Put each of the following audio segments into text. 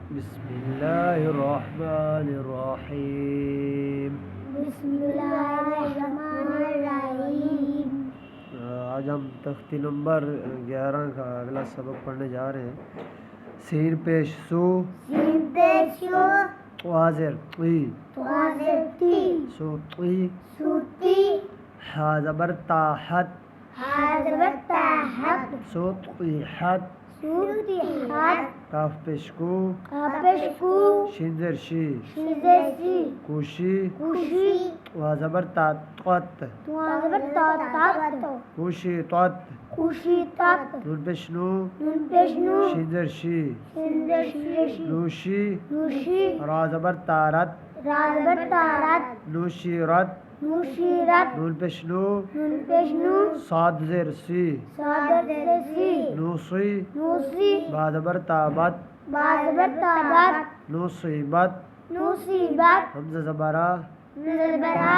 बिस्मिल्लाहिर्रहमानिर्रहीम। बिस्मिल्लाहिर्रहमानिर्रहीम। आज हम तख्ती नंबर 11 का अगला सबक पढ़ने जा रहे हैं। सीन पेश सू, सीन पेश सू, वाज़िर ती, वाज़िर ती, सूती, सूती, हा ज़बर ता हत, हा ज़बर ता हत, सूती हत, सूती हत, काफ पेश कू, काफ पेश कू, शीन ज़ेर शी, शीन ज़ेर शी, कुशी, कुशी, वा ज़बर ता तत, वा ज़बर ता तत, कुशी तत, कुशी तत, नून पेश नू, नून पेश नू, शीन ज़ेर शी, शीन ज़ेर शी, नूशी, नूशी, रा ज़बर ता रत, रा ज़बर ता रत, नूशी रत, नूशी रत, नून पेश नू, नून पेश नू, साद ज़ेर सी, सादर ज़ेर सी, नूसी, नूसी, बा ज़बर ता बत, बा ज़बर ता बत, नूसीबत, नूसीबत, हमज़ा ज़बरा, ज़बरा,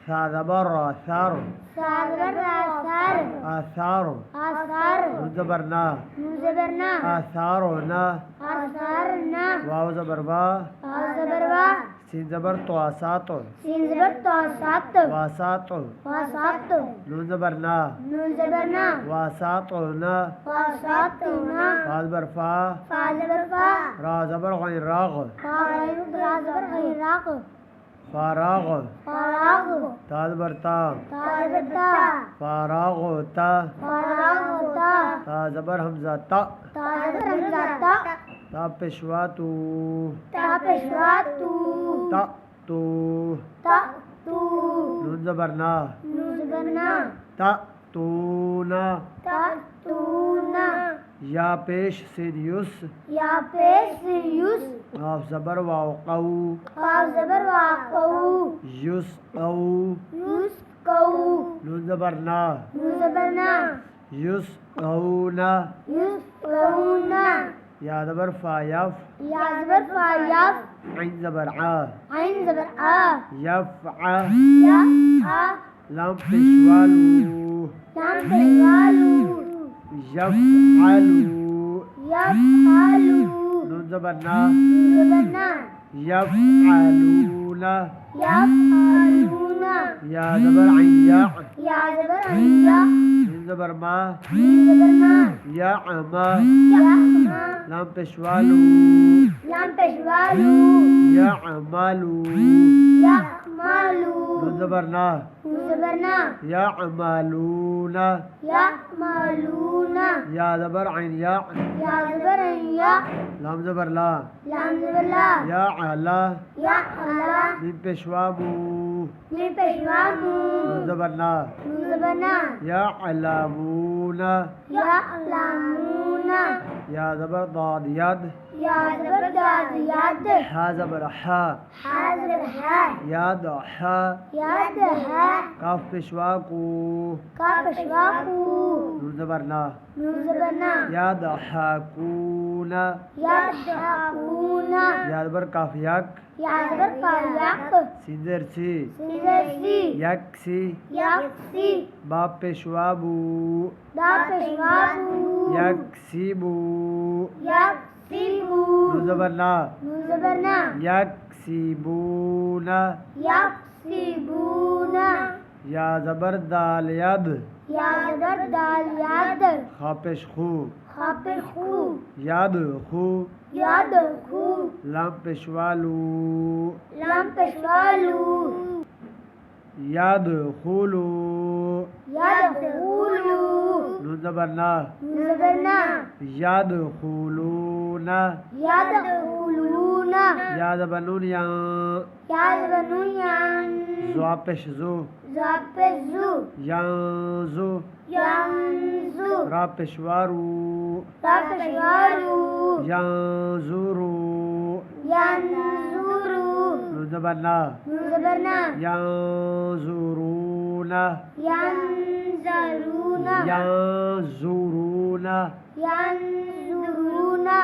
सा ज़बर रा सर, सा ज़बर रा सर, आसार, आसर, नून ज़बर ना, नून ज़बर ना, आसारो ना, आसर ना, वाव ज़बर वा, वा ज़बर वा, सीन ज़बर तो आसातो, सीन ज़बर तो सात, वासातो, वा सात, नून ज़बर ना, नून ज़बर ना, वासातो ना, वा सात ना, फा ज़बर फा, फा ज़बर फा, रा ज़बर गैन राग, फा रा ज़बर गैराक, फाराग, फराग, ता ज़बर ता, ता ज़बर ता, फाराग ता, फराग ता, ता ज़बर हमज़ा ता, ता ज़बर हमज़ा ता, ता पेशवा तू, ता पेशवा तू, ता तू, ता तू, नून ज़बर ना, नून ज़बर ना, ता तू ना, ता तू ना, या पेश सीन युस, या पेश युस, काफ ज़बर वाव कऊ, काफ ज़बर वा कऊ, युस कऊ, युस कऊ, नून ज़बर ना, नून ज़बर ना, युस कऊ ना, युस कऊ ना, या ज़बर फा यफ, या ज़बर फा यफ, ऐन ज़बर आ, ऐन ज़बर आ, यफ आ, या आ, लाम पेशवालू, लाम पेशवालू, यफ आलू, यफ आलू, नून ज़बर ना, नून ज़बर ना, यफ आलूना, यफ आलूना, या ज़बर ऐन या, या ज़बर ऐन या, मीम ज़बर मा, मीम ज़बर मा, या अमा, या मा, लाम पेशवालू, लाम पेशवालू, या अमालू, या मालू, नून ज़बर ना, नून ज़बर ना, या अमालूना, या मालूना, या ज़बर ऐन या, या ज़बर ऐन या, लाम ज़बर ला, लाम ज़बर ला, या अला, या अला, मीम पेशवामू, मीम पेशवामू, नून ज़बर ना, नून ज़बर ना, या अलामूना, या अलामूना, या ज़बर दाद यद, या ज़बर दाद याद, हा ज़बर हा, हा ज़बर हा, याद हा, याद है, काफ पेशवा को, का पेशवा कू, नून ज़बर ना, नून ज़बर ना, याद हाकूना, याद हाकूना, या ज़बर काफ यक, या ज़बर का यक, सीन ज़ेर सी, सीधे सी, यक सी, यक्सी, बाप पेशवा बू, दा पेशवा बू, यक सी बू, यक्सी बू, नून ज़बर ना, नून ज़बर ना, यक सी बूना, यक्सी बूना, या ज़बर दाल यद, या ज़बर दाल याद, खा पेश खू, खा पे खू, याद खू, याद खू, लाम पेशवालू, लाम पेशवालू, याद खुलू, याद खूलू, नून ज़बर ना, नून ज़बर ना, याद खुलूना, याद खूलूना, या ज़बर नून या, याद बनुयान, ज़ुआ पेश ज़ू, ज़ापे ज़ू, यांज़ू, यांज़ू, रा पेशवारू, रापेशवारू, यांज़ुरू, यांज़ुरू, नून ज़बर ना, नून ज़बर ना, यांज़ुरूना, यांज़रूना, यांज़ुरूना, यांज़ुरूना,